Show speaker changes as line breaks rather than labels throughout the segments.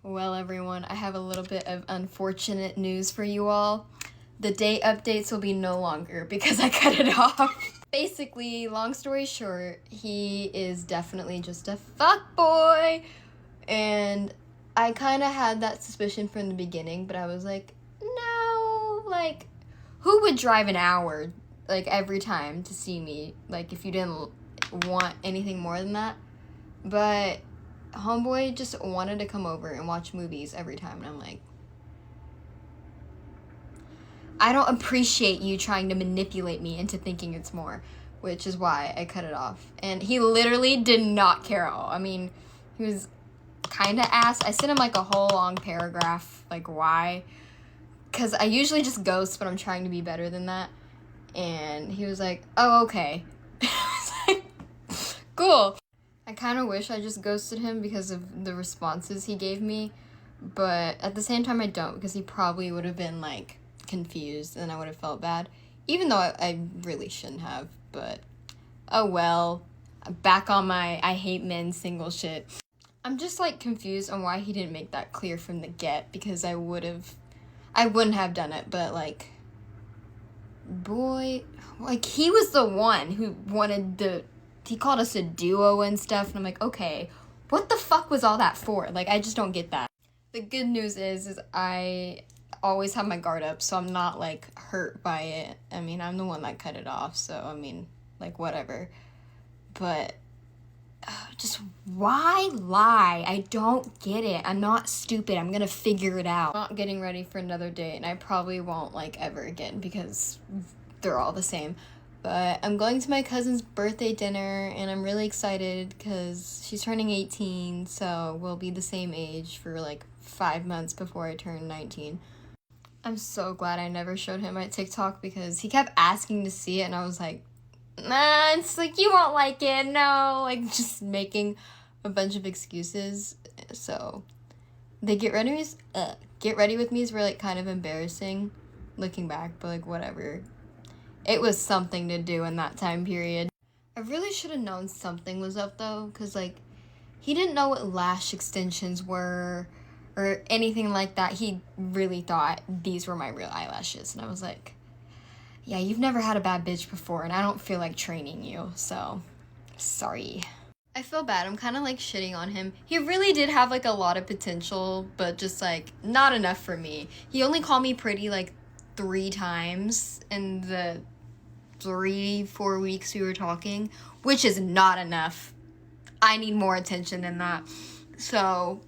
Well, everyone, I have a little bit of unfortunate news for you all. The date updates will be no longer because I cut it off. Basically, long story short, he is definitely just a fuckboy. And I kind of had that suspicion from the beginning, but I was like, no, like, who would drive an hour, like, every time to see me? Like, if you didn't want anything more than that. But homeboy just wanted to come over and watch movies every time, and I'm like, I don't appreciate you trying to manipulate me into thinking it's more, which is why I cut it off. And he literally did not care at all. I mean, he was kind of ass. I sent him like a whole long paragraph, like why, because I usually just ghost, but I'm trying to be better than that. And he was like, oh, okay. I was like, cool. I kind of wish I just ghosted him because of the responses he gave me, but at the same time I don't, because he probably would have been like confused and I would have felt bad, even though I really shouldn't have. But oh well, I'm back on my I hate men single shit. I'm just like confused on why he didn't make that clear from the get, because I wouldn't have done it. But like, boy, like, he was the one who wanted he called us a duo and stuff, and I'm like, okay, what the fuck was all that for? Like, I just don't get that. The good news is I always have my guard up, so I'm not like hurt by it. I mean, I'm the one that cut it off, so I mean, like, whatever. But just why lie? I don't get it. I'm not stupid. I'm gonna figure it out. I'm not getting ready for another date, and I probably won't, like, ever again, because they're all the same. But I'm going to my cousin's birthday dinner, and I'm really excited because she's turning 18, so we'll be the same age for like 5 months before I turn 19. I'm so glad I never showed him my TikTok, because he kept asking to see it, and I was like, nah, it's like, you won't like it, no, like, just making a bunch of excuses. So they get ready with me were like kind of embarrassing looking back, but like, whatever. It was something to do in that time period. I really should have known something was up though, because like, he didn't know what lash extensions were or anything like that. He really thought these were my real eyelashes, and I was like, yeah, you've never had a bad bitch before, and I don't feel like training you, so sorry. I feel bad. I'm kind of like shitting on him. He really did have like a lot of potential, but just like not enough for me. He only called me pretty like 3 times in the 3-4 weeks we were talking, which is not enough. I need more attention than that. So,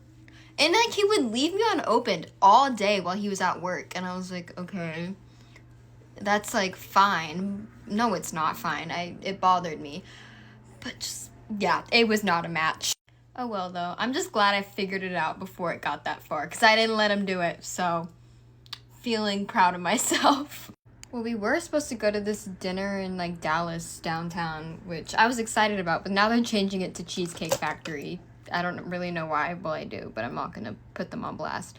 and like, he would leave me unopened all day while he was at work, and I was like, okay, that's like fine. No, it's not fine. It bothered me, but just, yeah, it was not a match. Oh well though, I'm just glad I figured it out before it got that far, because I didn't let him do it, so feeling proud of myself. Well, we were supposed to go to this dinner in like Dallas downtown, which I was excited about, but now they're changing it to Cheesecake Factory. I don't really know why. Well, I do, but I'm not gonna put them on blast.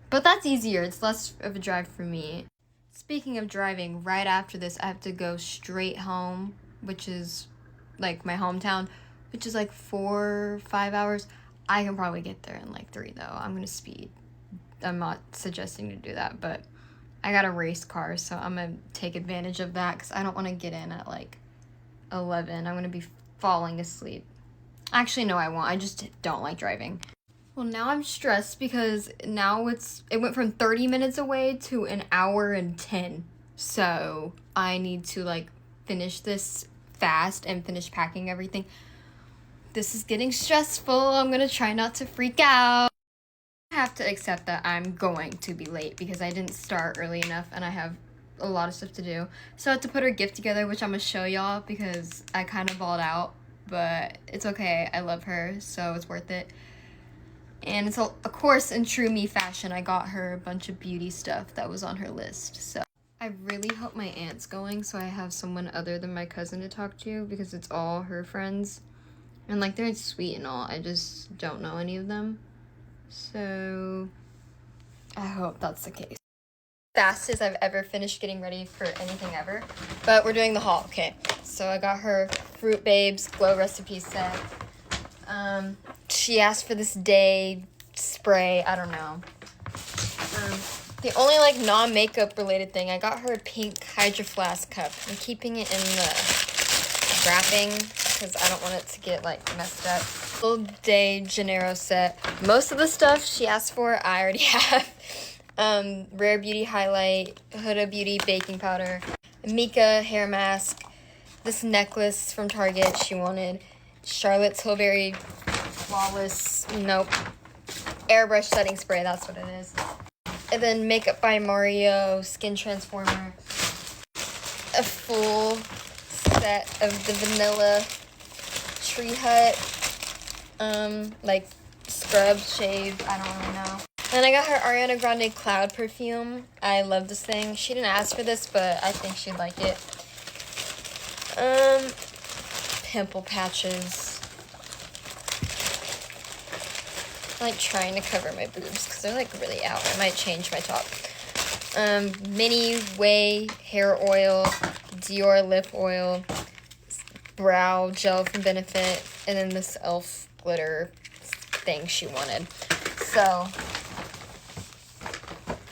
But that's easier. It's less of a drive for me. Speaking of driving, right after this, I have to go straight home, which is like my hometown, which is like 4 or 5 hours. I can probably get there in like 3 though. I'm gonna speed. I'm not suggesting to do that, but I got a race car, so I'm gonna take advantage of that, because I don't want to get in at like 11. I'm gonna be falling asleep. Actually, no, I won't. I just don't like driving. Well, now I'm stressed because now it went from 30 minutes away to 1 hour and 10. So I need to like finish this fast and finish packing everything. This is getting stressful. I'm gonna try not to freak out. I have to accept that I'm going to be late because I didn't start early enough and I have a lot of stuff to do. So I have to put her gift together, which I'm gonna show y'all because I kind of balled out, but it's okay. I love her, so it's worth it. And it's, of course, in true me fashion, I got her a bunch of beauty stuff that was on her list. So I really hope my aunt's going, so I have someone other than my cousin to talk to, because it's all her friends. And like, they're sweet and all, I just don't know any of them. So I hope that's the case. Fastest I've ever finished getting ready for anything ever. But we're doing the haul. Okay, so I got her Fruit Babes Glow Recipe set. She asked for this day spray. I don't know. The only like non-makeup related thing, I got her a pink Hydro Flask cup. I'm keeping it in the wrapping because I don't want it to get like messed up. Full Day Gennaro set. Most of the stuff she asked for, I already have. Rare Beauty Highlight, Huda Beauty Baking Powder, Mika hair mask, this necklace from Target she wanted, Charlotte's Tilbury Flawless, nope, airbrush setting spray, that's what it is. And then Makeup by Mario Skin Transformer, a full set of the Vanilla Tree Hut, like scrub, shave, I don't really know. And I got her Ariana Grande Cloud perfume. I love this thing. She didn't ask for this, but I think she'd like it. Pimple patches. I'm like trying to cover my boobs because they're like really out. I might change my top. Mini Way hair oil, Dior lip oil, brow gel from Benefit, and then this e.l.f. glitter thing she wanted. So,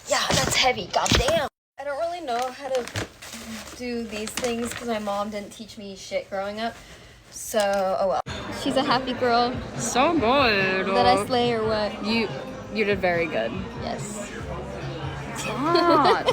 yeah, that's heavy. Goddamn. I don't really know how to do these things because my mom didn't teach me shit growing up. So, oh well. She's a happy girl.
So good.
Did I slay or what?
You did very good.
Yes.
Stop.